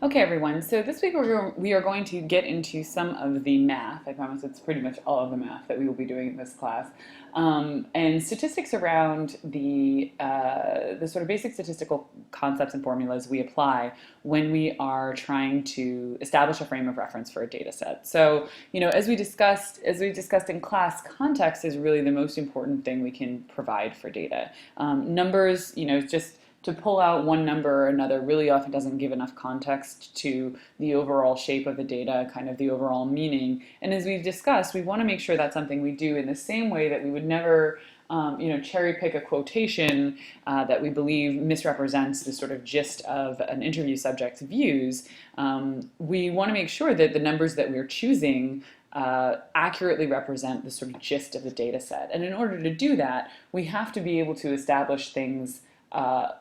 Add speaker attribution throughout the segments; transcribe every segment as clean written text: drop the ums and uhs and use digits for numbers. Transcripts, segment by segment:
Speaker 1: Okay, everyone, so this week we are going to get into some of the math. I promise it's pretty much all of the math that we will be doing in this class. And statistics around the sort of basic statistical concepts and formulas we apply when we are trying to establish a frame of reference for a data set. So, as we discussed in class, context is really the most important thing we can provide for data. Numbers, just to pull out one number or another really often doesn't give enough context to the overall shape of the data, kind of the overall meaning. And as we've discussed, we want to make sure that's something we do in the same way that we would never cherry pick a quotation that we believe misrepresents the sort of gist of an interview subject's views. We want to make sure that the numbers that we're choosing accurately represent the sort of gist of the data set. And in order to do that, we have to be able to establish things.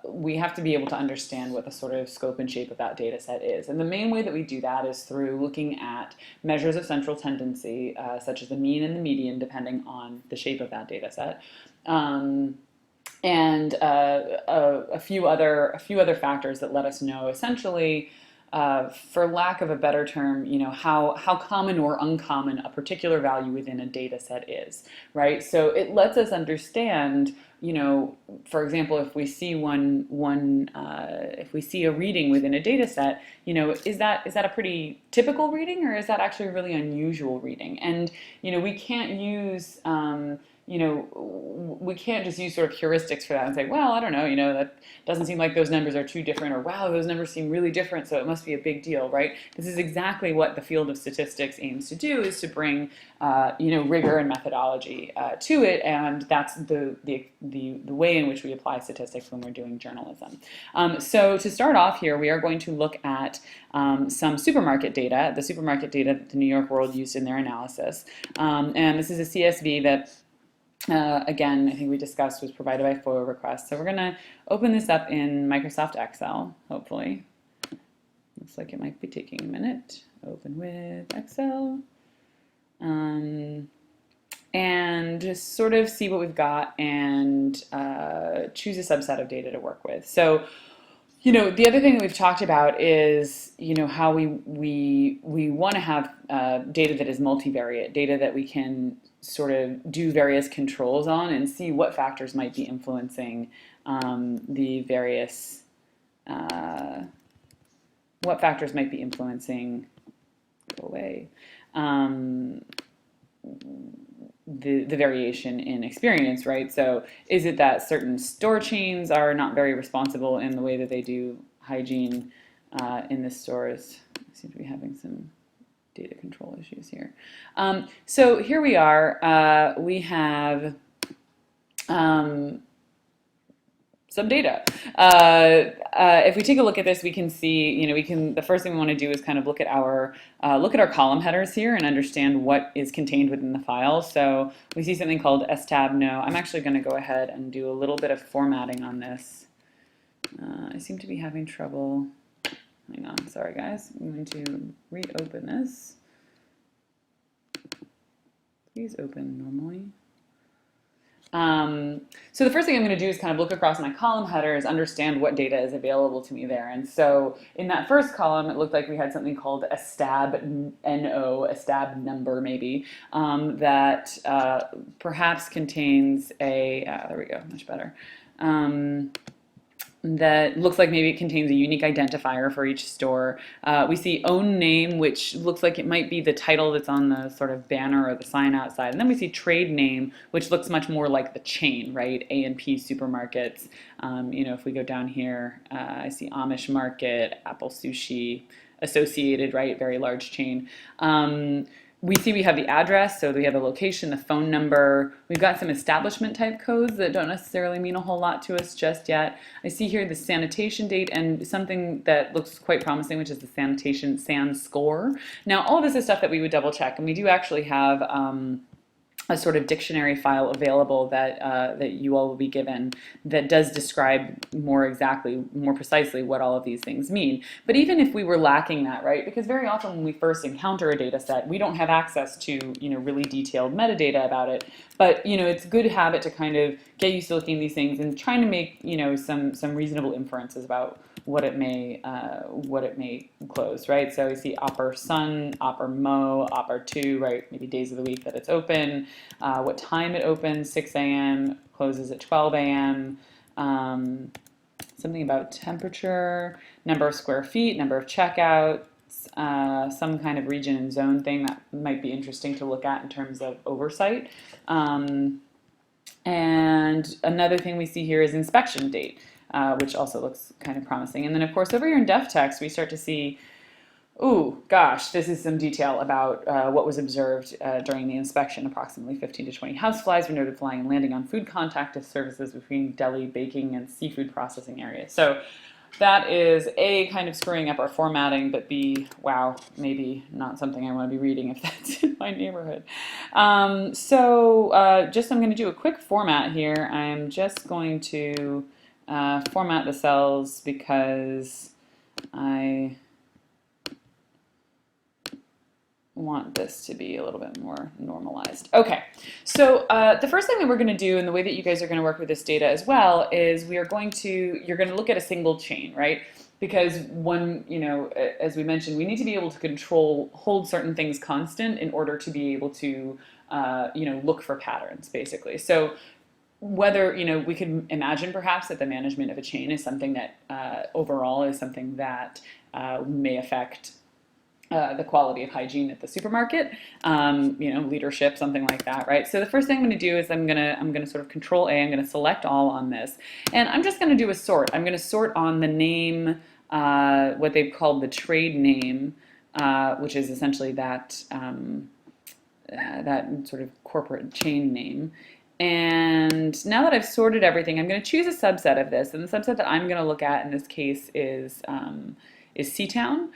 Speaker 1: We have to be able to understand what the sort of scope and shape of that data set is. And the main way that we do that is through looking at measures of central tendency, such as the mean and the median, depending on the shape of that data set. And a few other factors that let us know essentially, for lack of a better term, how common or uncommon a particular value within a data set is, right? So it lets us understand, for example, if we see if we see a reading within a data set, is that a pretty typical reading, or is that actually a really unusual reading? And we can't use we can't just use sort of heuristics for that and say, well, I don't know, that doesn't seem like those numbers are too different, or wow, those numbers seem really different, so it must be a big deal, right? This is exactly what the field of statistics aims to do, is to bring, rigor and methodology to it, and that's the way in which we apply statistics when we're doing journalism. So to start off here, we are going to look at some supermarket data, the supermarket data that the New York World used in their analysis. And this is a CSV that again, I think we discussed was provided by FOIA request. So we're going to open this up in Microsoft Excel, hopefully. Looks like it might be taking a minute. Open with Excel. And just sort of see what we've got and choose a subset of data to work with. So, the other thing that we've talked about is, how we want to have data that is multivariate, data that we can sort of do various controls on and see what factors might be influencing the various, what factors might be influencing, go away, the variation in experience, right? So is it that certain store chains are not very responsible in the way that they do hygiene in the stores? I seem to be having some data control issues here. So here we are. We have some data. If we take a look at this, we can see, the first thing we want to do is kind of look at our column headers here and understand what is contained within the file. So we see something called stab no. I'm actually going to go ahead and do a little bit of formatting on this. I seem to be having trouble. Hang on, sorry guys. I'm going to reopen this. Please open normally. So the first thing I'm going to do is kind of look across my column headers, understand what data is available to me there. And so in that first column, it looked like we had something called a stab NO, a stab number maybe, that perhaps contains a, there we go, much better. That looks like maybe it contains a unique identifier for each store. We see own name, which looks like it might be the title that's on the sort of banner or the sign outside. And then we see trade name, which looks much more like the chain, right? A&P supermarkets. If we go down here, I see Amish Market, Apple Sushi, Associated, right? Very large chain. We see we have the address, so we have the location, the phone number. We've got some establishment type codes that don't necessarily mean a whole lot to us just yet. I see here the sanitation date and something that looks quite promising, which is the sanitation SAN score. Now, all of this is stuff that we would double check, and we do actually have a sort of dictionary file available that that you all will be given that does describe more precisely what all of these things mean. But even if we were lacking that, right, because very often when we first encounter a data set, we don't have access to, really detailed metadata about it. But, it's a good habit to kind of get used to looking at these things and trying to make, some reasonable inferences about what it may close, right? So we see Opera Sun, Opera Mo, Opera 2, right? Maybe days of the week that it's open, what time it opens, 6 a.m., closes at 12 a.m., something about temperature, number of square feet, number of checkouts, some kind of region and zone thing that might be interesting to look at in terms of oversight. And another thing we see here is inspection date, which also looks kind of promising. And then, of course, over here in def text, we start to see, ooh, gosh, this is some detail about what was observed during the inspection. Approximately 15 to 20 houseflies were noted flying and landing on food contact surfaces between deli, baking, and seafood processing areas. So that is A, kind of screwing up our formatting, but B, wow, maybe not something I want to be reading if that's in my neighborhood. Just I'm going to do a quick format here. I'm just going to format the cells because I want this to be a little bit more normalized. Okay, so the first thing that we're going to do, and the way that you guys are going to work with this data as well, is you're going to look at a single chain, right? Because as we mentioned, we need to be able to hold certain things constant in order to be able to, look for patterns, basically. So whether, we could imagine perhaps that the management of a chain is something that overall is something that may affect the quality of hygiene at the supermarket, leadership, something like that, right? So the first thing I'm going to do is I'm going to sort of Control A. I'm going to select all on this, and I'm just going to do a sort. I'm going to sort on the name, what they've called the trade name, which is essentially that that sort of corporate chain name. And now that I've sorted everything, I'm going to choose a subset of this, and the subset that I'm going to look at in this case is C-Town.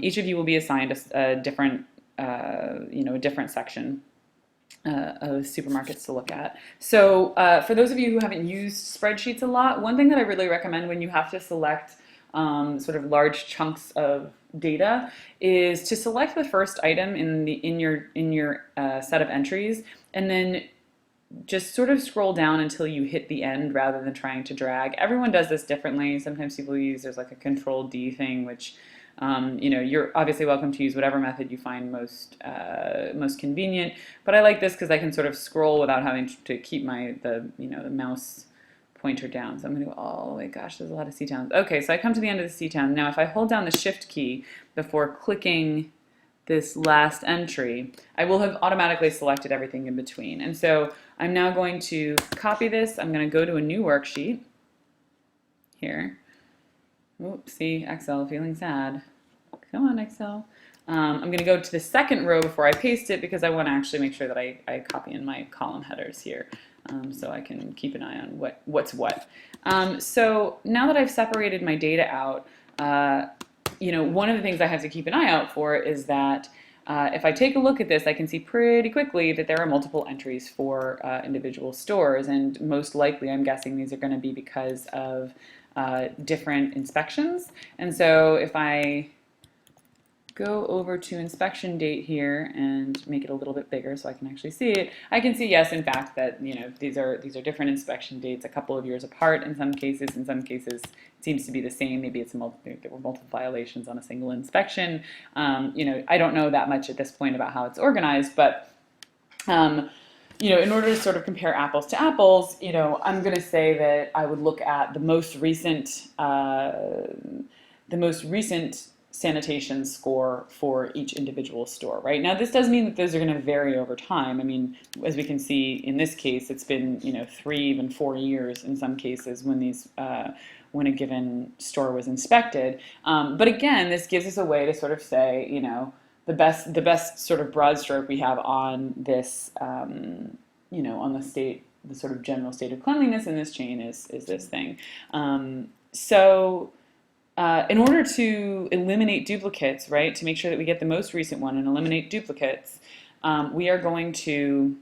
Speaker 1: Each of you will be assigned a different, a different section of supermarkets to look at. So for those of you who haven't used spreadsheets a lot, one thing that I really recommend when you have to select sort of large chunks of data is to select the first item in your set of entries, and then just sort of scroll down until you hit the end rather than trying to drag. Everyone does this differently. Sometimes people there's like a Control D thing, which you're obviously welcome to use whatever method you find most convenient. But I like this because I can sort of scroll without having to keep the mouse pointer down. So I'm going to go all the way. Gosh, there's a lot of C-Towns. Okay, so I come to the end of the C-Town. Now, if I hold down the Shift key before clicking this last entry, I will have automatically selected everything in between. And so I'm now going to copy this. I'm going to go to a new worksheet here. Oops, see, Excel feeling sad. Come on, Excel. I'm going to go to the second row before I paste it because I want to actually make sure that I copy in my column headers here, so I can keep an eye on what's what. So now that I've separated my data out, one of the things I have to keep an eye out for is that if I take a look at this, I can see pretty quickly that there are multiple entries for individual stores, and most likely I'm guessing these are going to be because of different inspections. And so if I go over to inspection date here and make it a little bit bigger so I can actually see it, I can see, yes, in fact, that these are different inspection dates, a couple of years apart in some cases. In some cases, it seems to be the same. Maybe there were multiple violations on a single inspection. I don't know that much at this point about how it's organized, but in order to sort of compare apples to apples, I'm going to say that I would look at the most recent sanitation score for each individual store. Right now, this does mean that those are going to vary over time. I mean, as we can see in this case, it's been 3, even 4 years in some cases when a given store was inspected. But again, this gives us a way to sort of say, the best sort of broad stroke we have on this, on the sort of general state of cleanliness in this chain is this thing. In order to eliminate duplicates, right, to make sure that we get the most recent one and eliminate duplicates, we are going to,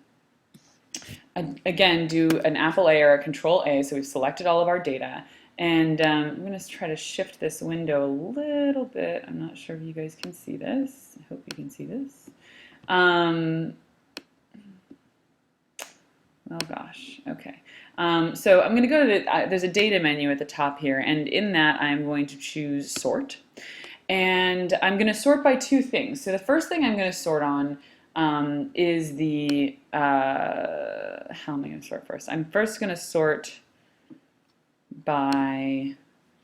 Speaker 1: again, do an Apple A or a Control A. So we've selected all of our data. And I'm going to try to shift this window a little bit. I'm not sure if you guys can see this. I hope you can see this. Oh gosh, okay. So I'm going to go to the, there's a data menu at the top here, and in that I'm going to choose sort. And I'm going to sort by two things. So the first thing I'm going to sort on is the, how am I going to sort first? I'm first going to sort by,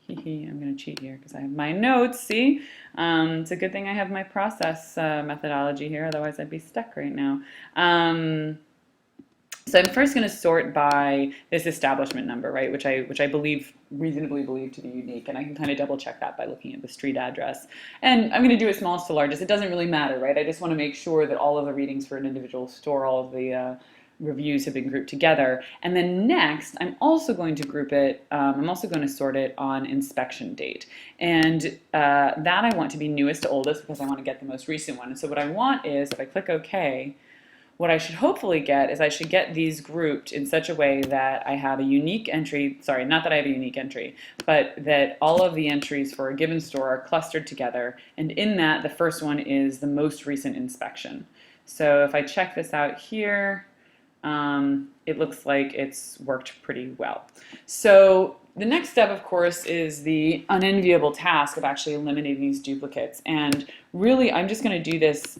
Speaker 1: I'm going to cheat here because I have my notes, see? It's a good thing I have my process methodology here, otherwise I'd be stuck right now. So I'm first going to sort by this establishment number, right, which I reasonably believe to be unique, and I can kind of double check that by looking at the street address. And I'm going to do it smallest to largest. It doesn't really matter, right? I just want to make sure that all of the readings for an individual store, all of the reviews have been grouped together. And then next, I'm also going to group it, I'm also going to sort it on inspection date. And that I want to be newest to oldest because I want to get the most recent one. And so what I want is, if I click OK, what I should hopefully get is I should get these grouped in such a way that I have a unique entry, sorry, not that I have a unique entry, but that all of the entries for a given store are clustered together, and in that the first one is the most recent inspection. So if I check this out here, it looks like it's worked pretty well. So the next step, of course, is the unenviable task of actually eliminating these duplicates, and really I'm just going to do this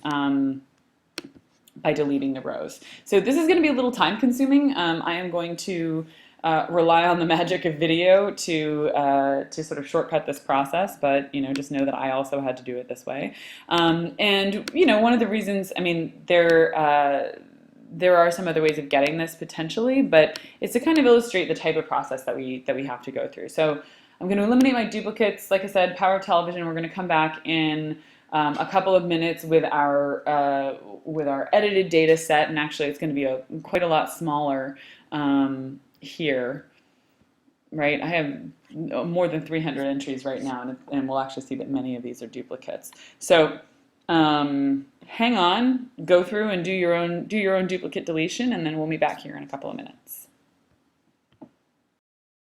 Speaker 1: by deleting the rows. So this is going to be a little time consuming. I am going to rely on the magic of video to sort of shortcut this process, but just know that I also had to do it this way. And one of the reasons, I mean, there are some other ways of getting this potentially, but it's to kind of illustrate the type of process that we have to go through. So I'm going to eliminate my duplicates. Like I said, power television. We're going to come back in a couple of minutes with our edited data set, and actually it's going to be quite a lot smaller here, right? I have more than 300 entries right now, and we'll actually see that many of these are duplicates. So hang on, go through and do your own duplicate deletion, and then we'll be back here in a couple of minutes.